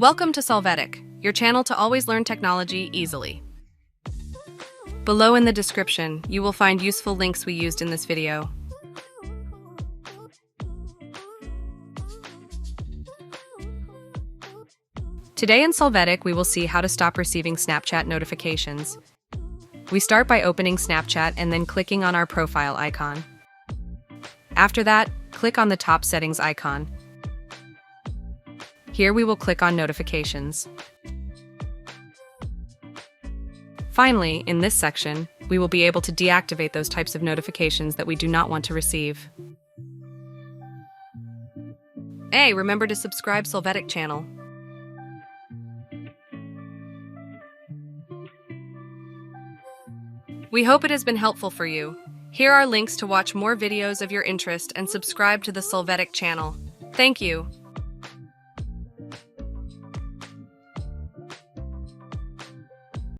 Welcome to Solvetic, your channel to always learn technology easily. Below in the description, you will find useful links we used in this video. Today in Solvetic, we will see how to stop receiving Snapchat notifications. We start by opening Snapchat and then clicking on our profile icon. After that, click on the top settings icon. Here we will click on Notifications. Finally, in this section, we will be able to deactivate those types of notifications that we do not want to receive. Hey, remember to subscribe Solvetic channel. We hope it has been helpful for you. Here are links to watch more videos of your interest and subscribe to the Solvetic channel. Thank you.